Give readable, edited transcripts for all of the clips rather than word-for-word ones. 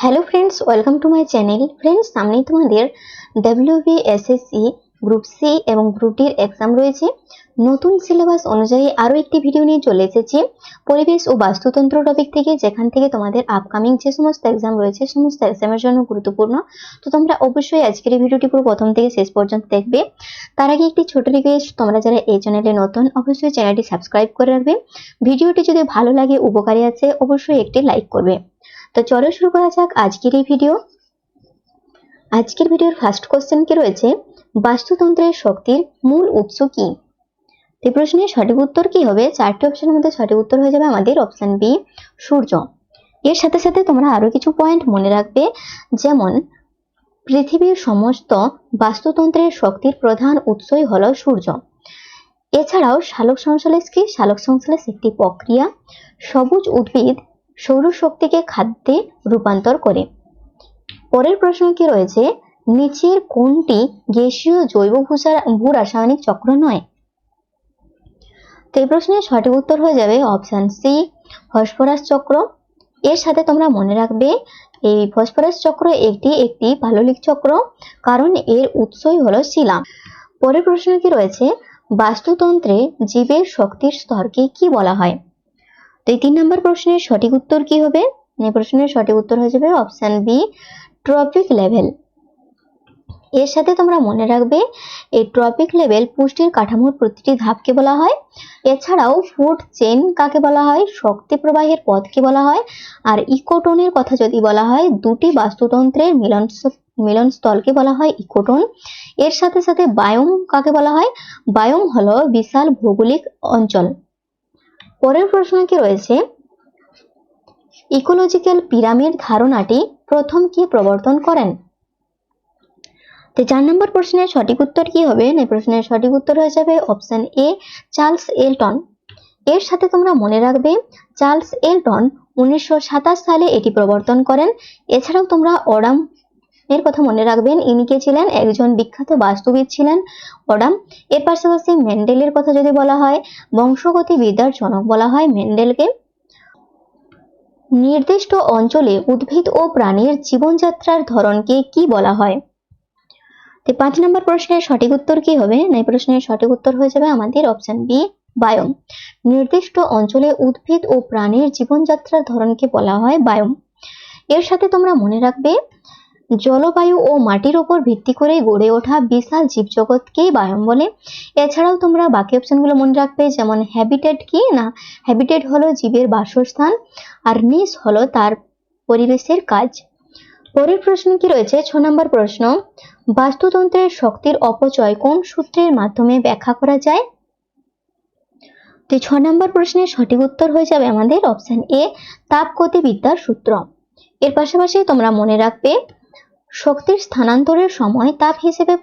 Hello friends, welcome to my channel. Friends, सामने তোমাদের WBSSC group C এবং group D এর एग्जाम রয়েছে। নতুন সিলেবাস অনুযায়ী আরো একটি ভিডিও নিয়ে চলে এসেছি পরিবেশ ও বাস্তুতন্ত্র টপিক থেকে, যেখান থেকে তোমাদের আপকামিং যে সমস্ত एग्जाम রয়েছে সমস্ত एग्जामेর জন্য গুরুত্বপূর্ণ। তো তোমরা অবশ্যই আজকের এই ভিডিওটি পুরো প্রথম থেকে শেষ পর্যন্ত দেখবে। তার আগে একটি ছোট রিকোয়েস্ট, তোমরা যারা এই চ্যানেলে নতুন অবশ্যই চ্যানেলটি সাবস্ক্রাইব করে রাখবে। ভিডিওটি যদি ভালো লাগে, উপকারী আছে, অবশ্যই একটি লাইক করবে। তো চলো শুরু করা যাক আজকের এই ভিডিও। আজকের ভিডিওর ফার্স্ট কোশ্চেন কি রয়েছে, বাস্তুতন্ত্রের শক্তির মূল উৎস কি? এই প্রশ্নের সঠিক উত্তর কি হবে? চারটি অপশনের মধ্যে সঠিক উত্তর হয়ে যাবে আমাদের অপশন বি, সূর্য। এর সাথে সাথে তোমরা আরো কিছু পয়েন্ট মনে রাখবে, যেমন পৃথিবীর সমস্ত বাস্তুতন্ত্রের শক্তির প্রধান উৎসই হলো সূর্য। এছাড়াও সালোক সংশ্লেষ কি? সালোক সংশ্লেষ একটি প্রক্রিয়া। সবুজ উদ্ভিদ সৌরশক্তিকে খাদ্যে রূপান্তর করে। পরের প্রশ্ন কি রয়েছে, নিচের কোনটি গ্যাসীয় জৈব ভূ-রাসায়নিক চক্র নয়? তো এই প্রশ্নের সঠিক উত্তর হয়ে যাবে অপশন সি, ফসফরাস চক্র। এর সাথে তোমরা মনে রাখবে এই ফসফরাস চক্র একটি পাললিক চক্র, কারণ এর উৎসই হলো শিলা। পরের প্রশ্ন কি রয়েছে, বাস্তুতন্ত্রে জীবের শক্তির স্তরকে কি বলা হয়? তো এই 3 নম্বর প্রশ্নের সঠিক উত্তর কি হবে? এই প্রশ্নের সঠিক উত্তর হয়ে যাবে অপশন বি, ট্রপিক লেভেল। এর সাথে তোমরা মনে রাখবে এই ট্রপিক লেভেল পুষ্টির কাঠামোর প্রতিটি ধাপকে বলা হয়। এছাড়াও ফুড চেইন কাকে বলা হয়? শক্তি প্রবাহের পথকে বলা হয়। আর ইকোটোনের কথা যদি বলা হয়, দুটি বাস্তুতন্ত্রের মিলনস্থলকে বলা হয় ইকোটোন। এর সাথে সাথে বায়োম কাকে বলা হয়? বায়োম হলো বিশাল ভৌগোলিক অঞ্চল। পরের প্রশ্ন কি রয়েছে, ইকোলজিক্যাল পিরামিড ধারণাটি প্রথম কে প্রবর্তন করেন? তো 4 নম্বর প্রশ্নের সঠিক উত্তর কি হবে? এই প্রশ্নের সঠিক উত্তর হয়ে যাবে অপশন এ, চার্লস এলটন। এর সাথে তোমরা মনে রাখবে চার্লস এলটন 1927 সালে এটি প্রবর্তন করেন। এছাড়াও তোমরা অডাম এর কথা মনে রাখবেন, ইনি কে ছিলেন? একজন বিখ্যাত বাস্তুবিদ ছিলেন অডাম। এর পাশাপাশি মেন্ডেলের কথা যদি বলা হয়, বংশগতিবিদ্যার জনক বলা হয় মেন্ডেলকে। নির্দিষ্ট অঞ্চলে উদ্ভিদ ও প্রাণীর জীবনযাত্রার ধরনকে কি বলা হয়? তো 5 নম্বর প্রশ্নের সঠিক উত্তর কি হবে? এই প্রশ্নের সঠিক উত্তর হয়ে যাবে আমাদের অপশন বি, বায়োম। নির্দিষ্ট অঞ্চলে উদ্ভিদ ও প্রাণীর জীবনযাত্রার ধরনকে বলা হয় বায়োম। এর সাথে তোমরা মনে রাখবে জলবায়ু ও মাটির উপর ভিত্তি করে গড়ে ওঠা বিশাল জীবজগৎকেই বায়োম বলে। এছাড়াও তোমরা বাকি অপশনগুলো মনে রাখবে, যেমন হ্যাবিটেট কি না, হ্যাবিটেট হলো জীবের বাসস্থান, আর নিস হলো তার পরিবেশের কাজ। পরের প্রশ্ন কি রয়েছে, 6 নম্বর প্রশ্ন, বাস্তুতন্ত্রের শক্তির অপচয় কোন সূত্রের মাধ্যমে ব্যাখ্যা করা যায়? তো 6 নম্বর প্রশ্নের সঠিক উত্তর হয়ে যাবে আমাদের অপশন এ, তাপগতিবিদ্যার সূত্র। এর পাশাপাশি তোমরা মনে রাখবে শক্তির স্থানান্তরের সময় তাপ হিসেবে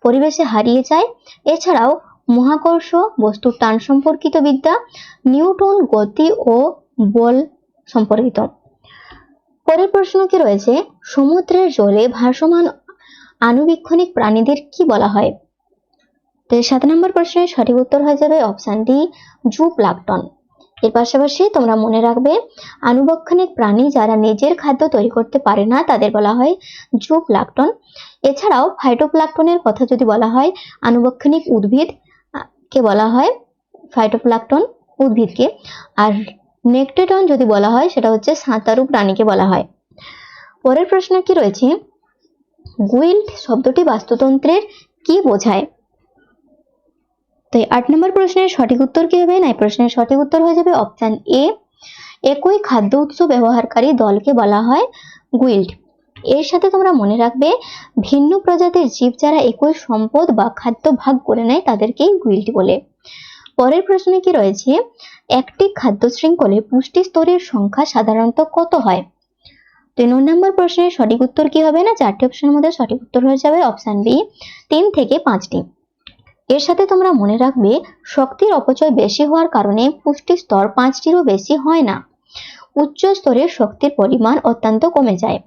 পরিবেশে হারিয়ে যায়। এছাড়াও মহাকর্ষ, বস্তুর টান সম্পর্কিত বিদ্যা, নিউটন গতি ও বল সম্পর্কিত। পরের প্রশ্ন কি রয়েছে, সমুদ্রের জলে ভাসমান আণুবীক্ষণিক প্রাণীদের কি বলা হয়? তো 7 নম্বর প্রশ্নের সঠিক উত্তর হয়ে যাবে অপশন ডি, জুপ্লাঙ্কটন। এর পাশাপাশি তোমরা মনে রাখবে আণুবীক্ষণিক প্রাণী যারা নিজের খাদ্য তৈরি করতে পারে না তাদের বলা হয় জুপ্লাঙ্কটন। এছাড়াও ফাইটোপ্লাঙ্কটনের কথা যদি বলা হয়, আণুবীক্ষণিক উদ্ভিদ কে বলা হয় ফাইটোপ্লাঙ্কটন উদ্ভিদকে। আর নেকটেটন যদি বলা হয় সেটা হচ্ছে সাঁতারু প্রাণীকে বলা হয়। পরের প্রশ্ন কি রয়েছে, গুইল্ড শব্দটি বাস্তুতন্ত্রের কি বোঝায়? তো 8 নম্বর প্রশ্নের সঠিক উত্তর কি হবে? না, এই প্রশ্নের সঠিক উত্তর হয়ে যাবে অপশন এ, একই খাদ্য উৎস ব্যবহারকারী দলকে বলা হয় গুইল্ড। এর সাথে তোমরা মনে রাখবে ভিন্ন প্রজাতির জীব যারা একই সম্পদ বা খাদ্য ভাগ করে নেয় তাদেরকেই গুইল্ড বলে। পরের প্রশ্নে কি রয়েছে, একটি খাদ্য শৃঙ্খলে পুষ্টি স্তরের সংখ্যা সাধারণত কত হয়? তো 9 নম্বর প্রশ্নের সঠিক উত্তর কি হবে? না, 4টি অপশনের মধ্যে সঠিক উত্তর হয়ে যাবে অপশন বি, 3 থেকে 5টি। এর সাথে তোমরা মনে রাখবে শক্তির অপচয় বেশি হওয়ার কারণে পুষ্টি স্তর 5টিরও বেশি হয় না। উচ্চ স্তরের শক্তির পরিমাণ অত্যন্ত কমে যায়।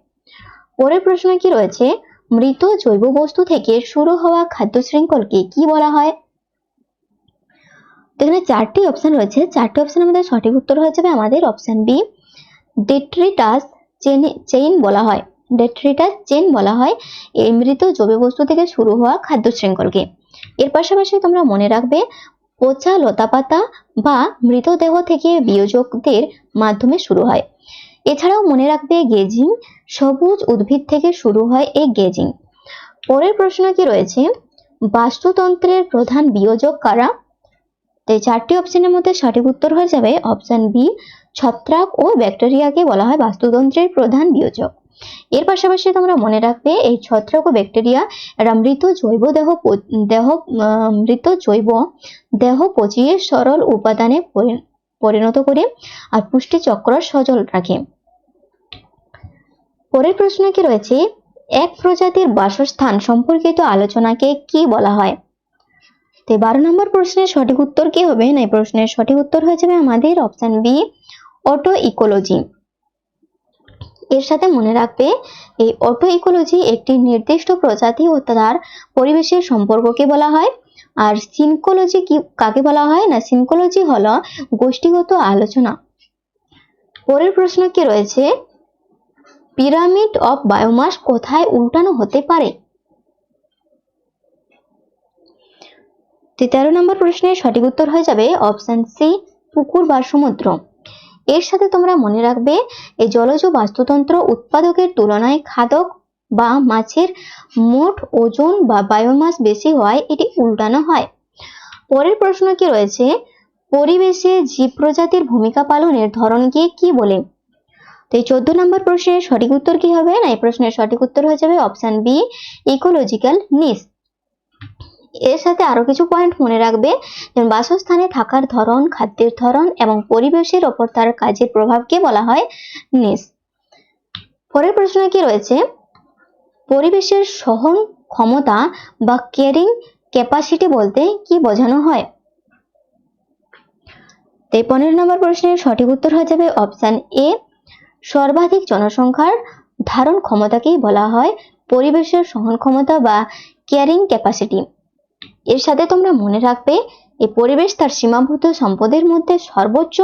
পরের প্রশ্ন কি রয়েছে, মৃত জৈব বস্তু থেকে শুরু হওয়া খাদ্য শৃঙ্খলকে কি বলা হয়? এখানে 4টি অপশন রয়েছে, 4টি অপশনের মধ্যে সঠিক উত্তর হয়ে যাবে আমাদের অপশন বি, ডেট্রিটাস চেইন বলা হয়। ডেট্রিটাস চেইন বলা হয় এই মৃত জৈব বস্তু থেকে শুরু হওয়া খাদ্য শৃঙ্খলকে। এর পাশাপাশি তোমরা মনে রাখবে পচা লতাপাতা বা মৃতদেহ থেকে বিয়োজকদের মাধ্যমে শুরু হয়। এছাড়াও মনে রাখবে গেজিং, সবুজ উদ্ভিদ থেকে শুরু হয় এই গেজিং। পরের প্রশ্ন কি রয়েছে, বাস্তুতন্ত্রের প্রধান বিয়োজক কারা? এই চারটি অপশনের মধ্যে সঠিক উত্তর হয়ে যাবে অপশন বি, ছত্রাক ও ব্যাকটেরিয়াকে বলা হয় বাস্তুতন্ত্রের প্রধান বিয়োজক। এর পাশাপাশি তোমরা মনে রাখবে এই ছত্রাক ও ব্যাকটেরিয়া এরা মৃত জৈব দেহ পচিয়ে সরল উপাদানে পরিণত করে আর পুষ্টি চক্র সচল রাখে। পরের প্রশ্ন কি রয়েছে, এক প্রজাতির বাসস্থান সম্পর্কিত আলোচনাকে কি বলা হয়? তো 12 নম্বর প্রশ্নের সঠিক উত্তর কি হবে? না এই প্রশ্নের সঠিক উত্তর হয়ে যাবে আমাদের অপশন বি, অটো ইকোলজি। এর সাথে মনে রাখবে এই অটো ইকোলজি একটি নির্দিষ্ট প্রজাতি ও তার পরিবেশের সম্পর্ককে বলা হয়। আর সিনকোলজি কাকে বলা হয়? না সিনকোলজি হলো গোষ্ঠীগত আলোচনা। পরের প্রশ্ন কি রয়েছে, পিরামিড অফ বায়োমাস কোথায় উল্টানো হতে পারে? 13 নম্বর প্রশ্নের সঠিক উত্তর হয়ে যাবে অপশন সি, পুকুর বা সমুদ্র। এর সাথে তোমরা মনে রাখবে এই জলজ বাস্তুতন্ত্র উৎপাদকের তুলনায় খাদক বা মাছের মোট ওজন বা বায়োমাস বেশি হওয়ায় এটি উল্টানো হয়। পরের প্রশ্ন কি রয়েছে, পরিবেশে জীব প্রজাতির ভূমিকা পালনের ধরনকে কি বলে? তো এই 14 নম্বর প্রশ্নের সঠিক উত্তর কি হবে? না এই প্রশ্নের সঠিক উত্তর হয়ে যাবে অপশন বি, ইকোলজিক্যাল নিশ। এর সাথে আরো কিছু পয়েন্ট মনে রাখবে, যেমন বাসস্থানে থাকার ধরন, খাদ্যের ধরন এবং পরিবেশের ওপর তার কাজের প্রভাবকে বলা হয় নিশ। পরের প্রশ্ন কি রয়েছে, পরিবেশের সহন ক্ষমতা বা ক্যারিং ক্যাপাসিটি বলতে কি বোঝানো হয়? 15 নম্বর প্রশ্নের সঠিক উত্তর হয়ে যাবে অপশন এ, সর্বাধিক জনসংখ্যার ধারণ ক্ষমতাকেই বলা হয় পরিবেশের সহন ক্ষমতা বা ক্যারিং ক্যাপাসিটি। এর সাথে তোমরা মনে রাখবে এই পরিবেশ তার সীমাবদ্ধ সম্পদের মধ্যে সর্বোচ্চ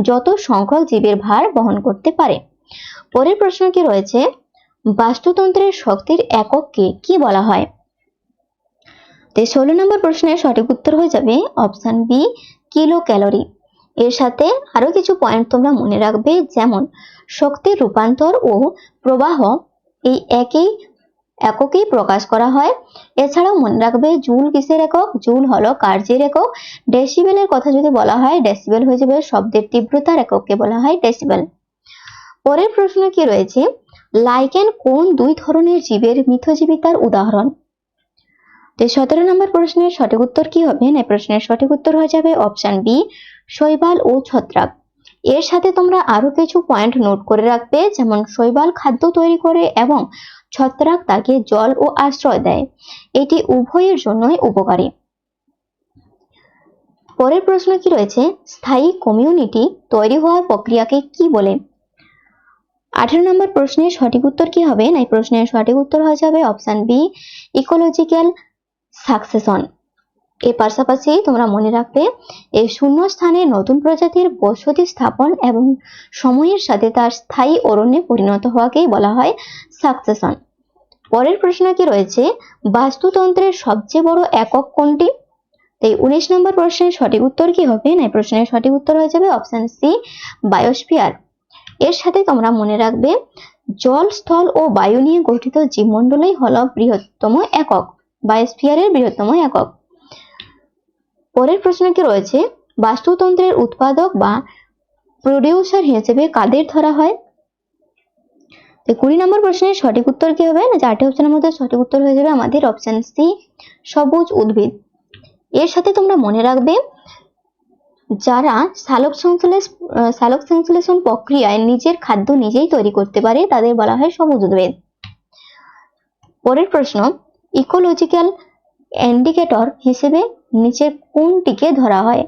যত সংখ্যক জীবের ভার বহন করতে পারে। পরের প্রশ্ন কি রয়েছে, বাস্তুতন্ত্রের শক্তির একককে কি বলা হয়? 16 নম্বর প্রশ্নের সঠিক উত্তর হয়ে যাবে অপশন বি, কিলো ক্যালোরি। এর সাথে আরো কিছু পয়েন্ট তোমরা মনে রাখবে, যেমন শক্তির রূপান্তর ও প্রবাহ এই এককেই প্রকাশ করা হয়। এছাড়াও মনে রাখবে জুল কিসের একক? জুল হলো কার্যের একক। ডেসিবেলের কথা যদি বলা হয়, ডেসিবেল হয়ে যাবে শব্দের তীব্রতার একককে বলা হয় ডেসিবেল। পরের প্রশ্ন কি রয়েছে, লাইকেন কোন দুই ধরনের জীবের মিথজীবিতার উদাহরণ? 17 নম্বর প্রশ্নের সঠিক উত্তর কি হবে? না প্রশ্নের সঠিক উত্তর হয়ে যাবে অপশন বি, শৈবাল ও ছত্রাক। এর সাথে তোমরা আরো কিছু পয়েন্ট নোট করে রাখবে, যেমন শৈবাল খাদ্য তৈরি করে এবং ছত্রাক তাকে জল ও আশ্রয় দেয়। এটি উভয়ের জন্যই উপকারী। পরের প্রশ্ন কি রয়েছে, স্থায়ী কমিউনিটি তৈরি হওয়ার প্রক্রিয়াকে কি বলে? 18 নম্বর প্রশ্নের সঠিক উত্তর কি হবে? না এই প্রশ্নের সঠিক উত্তর হয়ে যাবে অপশন বি, ইকোলজিক্যাল সাকসেশন। এর পাশাপাশি তোমরা মনে রাখবে এই শূন্য স্থানে নতুন প্রজাতির বসতি স্থাপন এবং সময়ের সাথে তার স্থায়ী অরণ্যে পরিণত হওয়াকেই বলা হয় সাকসেশন। পরের প্রশ্ন কি রয়েছে, বাস্তুতন্ত্রের সবচেয়ে বড় একক কোনটি? এই 19 নম্বর প্রশ্নের সঠিক উত্তর কি হবে? না এই প্রশ্নের সঠিক উত্তর হয়ে যাবে অপশন সি, বায়োস্ফিয়ার। এর সাথে তোমরা মনে রাখবে জল, স্থল ও বায়ু নিয়ে গঠিত জীবমণ্ডলই হলো বৃহত্তম একক, বায়োস্ফিয়ারের বৃহত্তম একক। পরের প্রশ্ন কি রয়েছে, বাস্তুতন্ত্রের উৎপাদক বা প্রোডিউসার হিসেবে কাদের ধরা হয়? 20 নম্বর প্রশ্নের সঠিক উত্তর কি হবে? না 4টি অপশনের মধ্যে সঠিক উত্তর হয়ে যাবে আমাদের অপশন সি, সবুজ উদ্ভিদ। এর সাথে তোমরা মনে রাখবে যারা সালোক সংশ্লেষণ প্রক্রিয়ায় নিজের খাদ্য নিজেই তৈরি করতে পারে তাদের বলা হয় সবুজ উদ্ভিদ। পরের প্রশ্ন, ইকোলজিক্যাল ইন্ডিকেটর হিসেবে নিচের কোনটিকে ধরা হয়?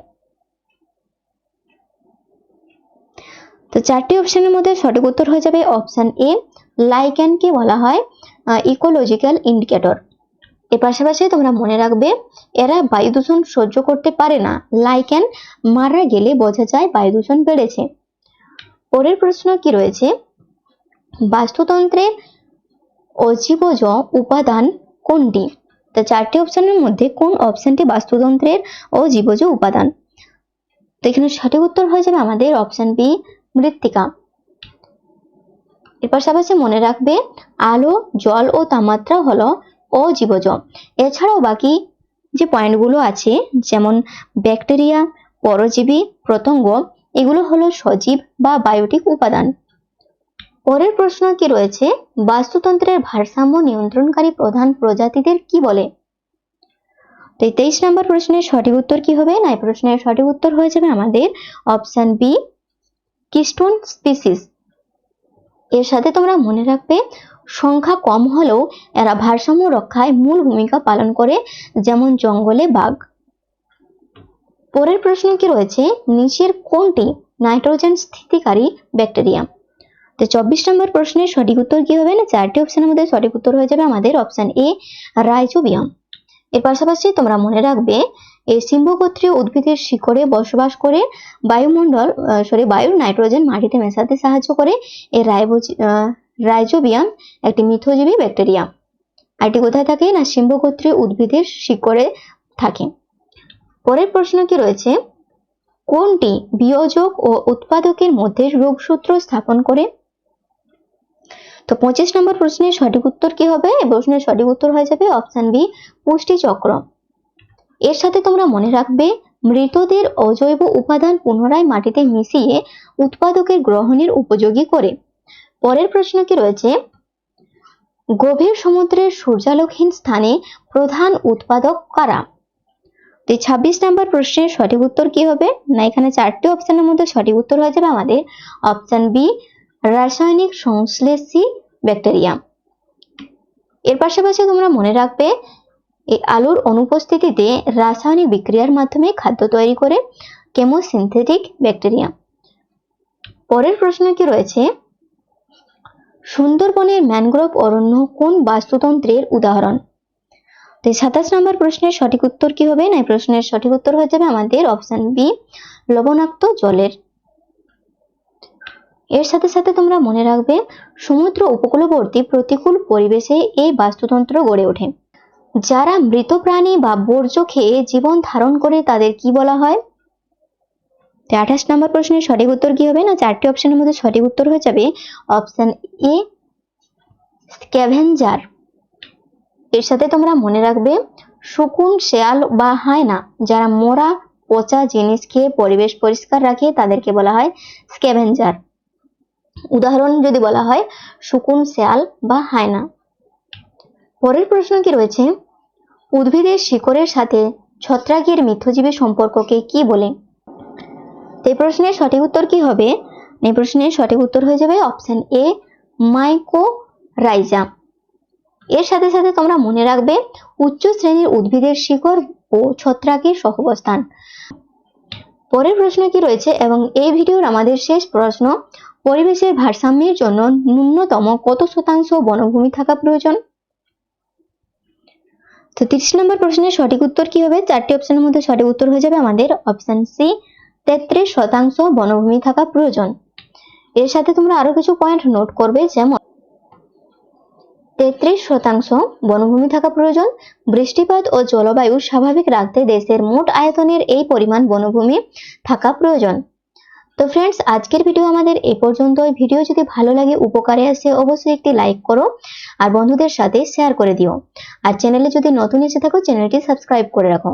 তো 4টি অপশনের মধ্যে সঠিক উত্তর হয়ে যাবে অপশন এ, লাইকেনকে বলা হয় ইকোলজিক্যাল ইন্ডিকেটর। এর পাশাপাশি তোমরা মনে রাখবে এরা বায়ু দূষণ সহ্য করতে পারে না, লাইকেন মারা গেলে বোঝা যায় বায়ু দূষণ বেড়েছে। পরের প্রশ্ন কি রয়েছে, বাস্তুতন্ত্রের অজীবজ উপাদান কোনটি? তো চারটি অপশনের মধ্যে কোন অপশনটি বাস্তুতন্ত্রের অজীবজ উপাদান? তো এখানে সঠিক উত্তর হয়ে যাবে আমাদের অপশন বি, মৃত্তিকা। এর পাশাপাশি মনে রাখবে আলো, জল ও তাপমাত্রা হলো অজীবজ। এছাড়াও বাকি যে পয়েন্টগুলো আছে যেমন ব্যাকটেরিয়া, পরজীবী, পতঙ্গ, এগুলো হলো সজীব বা বায়োটিক উপাদান। পরের প্রশ্ন কি রয়েছে, বাস্তুতন্ত্রের ভারসাম্য নিয়ন্ত্রণকারী প্রধান প্রজাতিদের কি বলে? তো 23 নম্বর প্রশ্নের সঠিক উত্তর কি হবে? না, এই প্রশ্নের সঠিক উত্তর হয়ে যাবে আমাদের অপশন বি, কিস্টোন স্পিসিস। এর সাথে তোমরা মনে রাখবে সংখ্যা কম হলেও এরা ভারসাম্য রক্ষায় মূল ভূমিকা পালন করে, যেমন জঙ্গলে বাঘ। পরের প্রশ্ন কি রয়েছে, নিচের কোনটি নাইট্রোজেন স্থিতিকারী ব্যাকটেরিয়া? তো 24 নম্বর প্রশ্নের সঠিক উত্তর কি হবে? না, চারটি অপশনের মধ্যে সঠিক উত্তর হয়ে যাবে আমাদের অপশন এ, রাইজোবিয়াম। এর পাশাপাশি তোমরা মনে রাখবে এই সিম্বগোত্রীয় উদ্ভিদের শিকড়ে বসবাস করে বায়ুর নাইট্রোজেন মাটিতে মেশাতে সাহায্য করে। এই রাইজোবিয়াম একটি মিথজীবী ব্যাকটেরিয়া। আর এটি কোথায় থাকে? না, সিম্বগোত্রীয় উদ্ভিদের শিকড়ে থাকে। পরের প্রশ্ন কি রয়েছে, কোনটি বিয়োজক ও উৎপাদকের মধ্যে যোগসূত্র স্থাপন করে? তো 25 নম্বর প্রশ্নের সঠিক উত্তর কি হবে? এই প্রশ্নের সঠিক উত্তর হয়ে যাবে অপশন বি, পুষ্টি চক্র। এর সাথে তোমরা মনে রাখবে মৃতদের অজৈব উপাদান পুনরায় মাটিতে মিশিয়ে উৎপাদকের গ্রহণের উপযোগী করে। পরের প্রশ্ন কি রয়েছে, গভীর সমুদ্রের সূর্যালোকহীন স্থানে প্রধান উৎপাদক কারা? 26 নম্বর প্রশ্নের সঠিক উত্তর কি হবে? না, এখানে চারটি অপশনের মধ্যে সঠিক উত্তর হয়ে যাবে আমাদের অপশন বি, রাসায়নিক সংশ্লেষী ব্যাকটেরিয়া। এর পাশাপাশি তোমরা মনে রাখবে এই আলুর অনুপস্থিতিতে রাসায়নিক বিক্রিয়ার মাধ্যমে খাদ্য তৈরি করে কেমোসিনথেটিক ব্যাকটেরিয়া। পরের প্রশ্ন কি রয়েছে, সুন্দরবনের ম্যানগ্রোভ অরণ্য কোন বাস্তুতন্ত্রের উদাহরণ? 27 নম্বর প্রশ্নের সঠিক উত্তর কি হবে? না, এই প্রশ্নের সঠিক উত্তর হয়ে যাবে আমাদের অপশন বি, লবণাক্ত জলের। এর সাথে সাথে তোমরা মনে রাখবে সমুদ্র উপকূলবর্তী প্রতিকূল পরিবেশে এই বাস্তুতন্ত্র গড়ে ওঠে। যারা মৃত প্রাণী বা বর্জ্য খেয়ে জীবন ধারণ করে তাদের কি বলা হয়? 28 নম্বর প্রশ্নের সঠিক উত্তর কি হবে? না, চারটি অপশনের মধ্যে সঠিক উত্তর হয়ে যাবে অপশন এ, স্ক্যাভেঞ্জার। এর সাথে তোমরা মনে রাখবে শকুন, শেয়াল বা হায়না যারা মরা পচা জিনিস খেয়ে পরিবেশ পরিষ্কার রাখে তাদেরকে বলা হয় স্ক্যাভেঞ্জার। উদাহরণ যদি বলা হয় শকুন, শেয়াল বা হায়না। পরের প্রশ্ন কি রয়েছে, উদ্ভিদের শিকড়ের সাথে ছত্রাকের মিথজীবী সম্পর্ককে কি বলে? এই প্রশ্নের সঠিক উত্তর কি হবে? এই প্রশ্নের সঠিক উত্তর হয়ে যাবে অপশন এ, মাইকোরাইজা। এর সাথে সাথে তোমরা মনে রাখবে উচ্চ শ্রেণীর উদ্ভিদের শিকড় ও ছত্রাকের সহাবস্থান। পরের প্রশ্ন কি রয়েছে, এবং এই ভিডিওর আমাদের শেষ প্রশ্ন, পরিবেশের ভারসাম্যের জন্য ন্যূনতম কত শতাংশ বনভূমি থাকা প্রয়োজন? তো 30 নম্বর প্রশ্নের সঠিক উত্তর কি হবে? চারটি অপশনের মধ্যে সঠিক উত্তর হয়ে যাবে আমাদের অপশন সি, 33% বনভূমি থাকা প্রয়োজন। এর সাথে তোমরা আরো কিছু পয়েন্ট নোট করবে, যেমন 33% বনভূমি থাকা প্রয়োজন। বৃষ্টিপাত ও জলবায়ু স্বাভাবিক রাখতে দেশের মোট আয়তনের এই পরিমাণ বনভূমি থাকা প্রয়োজন। তো ফ্রেন্ডস, আজকের ভিডিও আমাদের এই পর্যন্তই। ভিডিও যদি ভালো লাগে, উপকারে আসে, অবশ্যই একটি লাইক করো আর বন্ধুদের সাথে শেয়ার করে দিও। আর চ্যানেলে যদি নতুন এসে থাকো চ্যানেলটি সাবস্ক্রাইব করে রাখো।